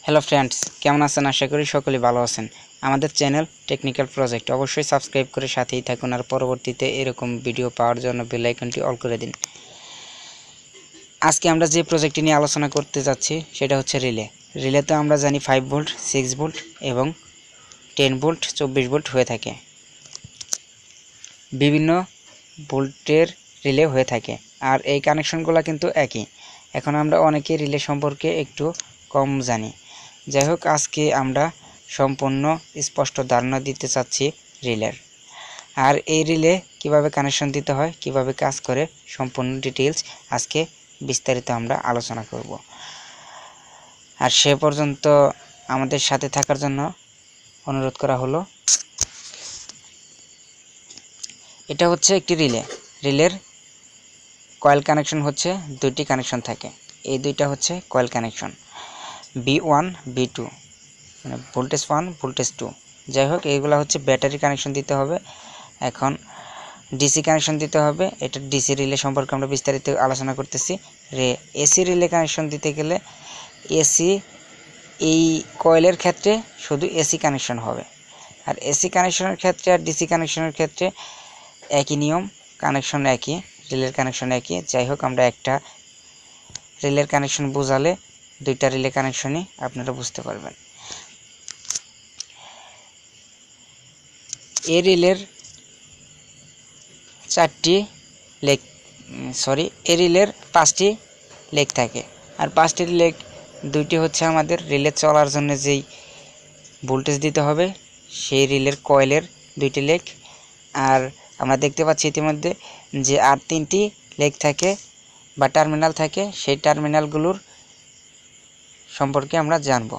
Hello friends, কেমন আছেন? আশা করি সকলেই ভালো আছেন। আমাদের চ্যানেল টেকনিক্যাল প্রজেক্ট অবশ্যই সাবস্ক্রাইব করে সাথেই থাকুন আর পরবর্তীতে এরকম ভিডিও পাওয়ার জন্য বেল আইকনটি অল করে দিন। আজকে আমরা যে প্রজেক্টটি নিয়ে আলোচনা করতে যাচ্ছি সেটা হচ্ছে রিলে। রিলেতে আমরা জানি 5 ভোল্ট, 6 ভোল্ট এবং 10 ভোল্ট, 24 ভোল্ট হয়ে থাকে। বিভিন্ন ভোল্টের রিলে হয়ে থাকে আর এই কানেকশনগুলো কিন্তু একই। এখন আমরা অনেকেই রিলে সম্পর্কে একটু কম জানি। যাই হোক, আজকে আমরা সম্পূর্ণ স্পষ্ট ধারণা দিতে চাচ্ছি রিলের। আর এই রিলে কিভাবে কানেকশন দিতে হয়, কিভাবে কাজ করে, সম্পূর্ণ ডিটেইলস আজকে বিস্তারিত আমরা আলোচনা করব। আর সে পর্যন্ত আমাদের সাথে থাকার জন্য অনুরোধ করা হলো। এটা হচ্ছে একটি রিলে। রিলের কয়েল কানেকশন হচ্ছে দুইটি কানেকশন থাকে। এই দুইটা হচ্ছে কয়েল কানেকশন, B1 B2, মানে ভোল্টেজ 1 ভোল্টেজ 2। যাই হোক, এইগুলো হচ্ছে ব্যাটারি কানেকশন দিতে হবে। এখন ডিসি কানেকশন দিতে হবে। এটা ডিসি রিলে সম্পর্কে আমরা বিস্তারিত আলোচনা করতেছি। এসি রিলে কানেকশন দিতে গেলে এসি, এই কয়েলের ক্ষেত্রে শুধু এসি কানেকশন হবে। আর এসি কানেকশনের ক্ষেত্রে আর ডিসি কানেকশনের ক্ষেত্রে একই নিয়ম, কানেকশন একই, রিলের কানেকশন একই। যাই হোক, আমরা একটা রিলের কানেকশন বোঝালে দুইটা রিলে কানেকশনই আপনারা বুঝতে পারবেন। এই রিলের এই রিলের 5টি লেগ থাকে। আর 5টি লেগ, দুইটি হচ্ছে আমাদের রিলে চলার জন্য যেই ভোল্টেজ দিতে হবে সেই রিলের কয়েলের 2টি লেগ। আর আমরা দেখতে পাচ্ছি ইতিমধ্যে যে আর 3টি লেগ থাকে বা টার্মিনাল থাকে, সেই টার্মিনালগুলোর সম্পর্কে আমরা জানব।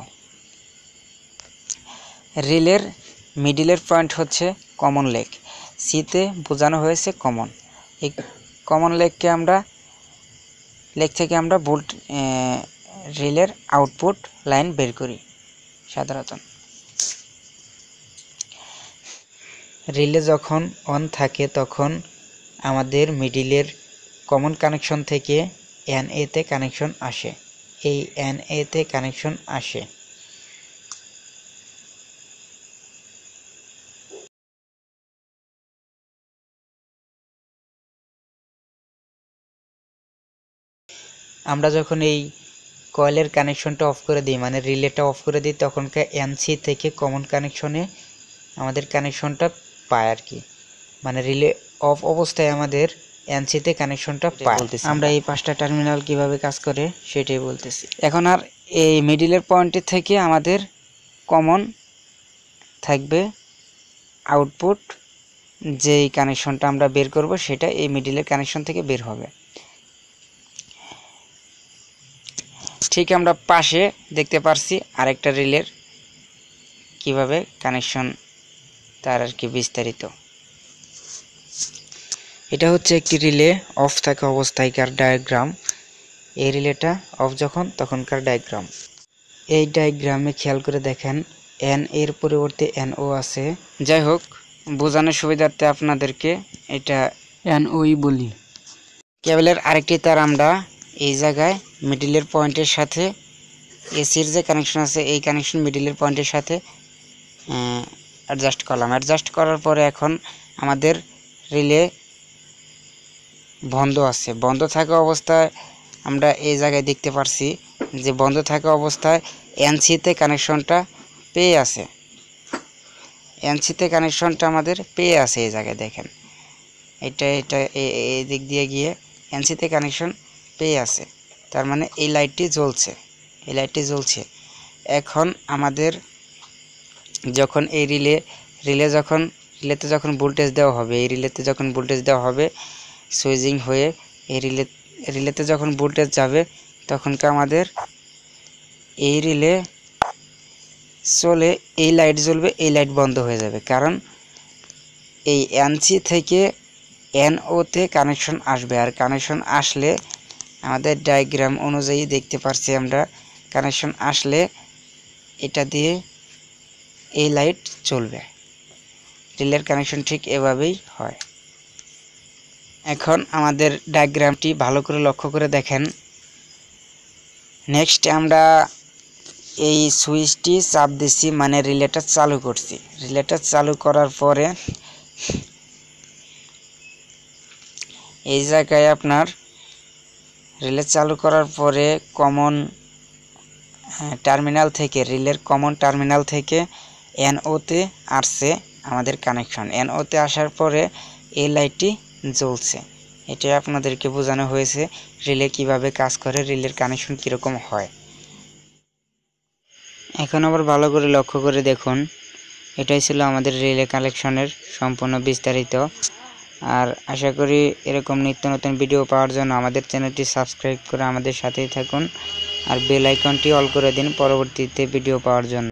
রিলের মিডিলের পয়েন্ট হচ্ছে কমন লেগ। সিতে বোঝানো হয়েছে কমন। এই কমন লেগ থেকে আমরা ভোল্ট রিলের আউটপুট লাইন বের করি সাধারণত। রিলে যখন অন থাকে তখন আমাদের মিডিলের কমন কানেকশন থেকে NA তে কানেকশন আসে। এই NA তে কানেকশন আসে। আমরা যখন এই কয়েলের কানেকশনটা অফ করে দিই, মানে রিলেটা অফ করে দিই, তখনকার NC থেকে কমন কানেকশনে আমাদের কানেকশনটা পায় আর কি। মানে রিলে অফ অবস্থায় আমাদের NC তে কানেকশনটা পায়। আমরা এই 5টা টার্মিনাল কিভাবে কাজ করে সেটাই বলতেছি এখন। আর এই মিডিলের পয়েন্টের থেকে আমাদের কমন থাকবে আউটপুট, যেই কানেকশনটা আমরা বের করব সেটা এই মিডিলের কানেকশন থেকে বের হবে। ঠিক আমরা পাশে দেখতে পারছি আরেকটা রিলের কিভাবে কানেকশন তার আর কি বিস্তারিত। এটা হচ্ছে একটি রিলে অফ থাকা অবস্থায়কার ডায়াগ্রাম। এই রিলেটা অফ যখন তখনকার ডায়াগ্রাম। এই ডায়াগ্রামে খেয়াল করে দেখেন N এর পরিবর্তে NO আছে। যাই হোক, বোঝানোর সুবিধার্থে আপনাদেরকে এটা NOই বলি। কেবলের আরেকটি তার আমরা এই জায়গায় মিডিলের পয়েন্টের সাথে এসির যে কানেকশন আছে এই কানেকশন মিডিলের পয়েন্টের সাথে অ্যাডজাস্ট করলাম। অ্যাডজাস্ট করার পরে এখন আমাদের রিলে বন্ধ আছে। বন্ধ থাকা অবস্থায় আমরা এই জায়গায় দেখতে পারছি যে বন্ধ থাকা অবস্থায় NCতে কানেকশনটা পেয়ে আছে। NCতে কানেকশনটা আমাদের পেয়ে আছে। এই জায়গায় দেখেন, এটা এই দিক দিয়ে গিয়ে NCতে কানেকশন পেয়ে আছে। তার মানে এই লাইটটি জ্বলছে, এই লাইটটি জ্বলছে। এখন আমাদের যখন এই রিলেতে যখন ভোল্টেজ দেওয়া হবে, এই রিলেতে যখন ভোল্টেজ দেওয়া হবে সুইচিং হয়ে এই রিলেতে যখন ভোল্টেজ যাবে তখনকে আমাদের এই রিলে চলে, এই লাইট জ্বলবে, এই লাইট বন্ধ হয়ে যাবে। কারণ এই NC থেকে NO তে কানেকশন আসবে। আর কানেকশন আসলে আমাদের ডায়াগ্রাম অনুযায়ী দেখতে পারছি আমরা, কানেকশন আসলে এটা দিয়ে এই লাইট চলবে। রিলের কানেকশন ঠিক এভাবেই হয়। এখন আমাদের ডায়াগ্রামটি ভালো করে লক্ষ্য করে দেখেন। নেক্সট আমরা এই সুইচটি চাপ দিছি, মানে রিলেটা চালু করছি। রিলেটা চালু করার পরে এই জায়গায় আপনার রিলে চালু করার পরে কমন টার্মিনাল থেকে, রিলের কমন টার্মিনাল থেকে এনওতে আসছে আমাদের কানেকশন। এনওতে আসার পরে এই লাইটটি জ্বলছে। এটা আপনাদেরকে বোঝানো হয়েছে রিলে কিভাবে কাজ করে, রিলের কানেকশন কীরকম হয়। এখন আবার ভালো করে লক্ষ্য করে দেখুন, এটাই ছিল আমাদের রিলে কানেকশনের সম্পূর্ণ বিস্তারিত। আর আশা করি এরকম নিত্য নতুন ভিডিও পাওয়ার জন্য আমাদের চ্যানেলটি সাবস্ক্রাইব করে আমাদের সাথেই থাকুন, আর বেল আইকনটি অল করে দিন পরবর্তীতে ভিডিও পাওয়ার জন্য।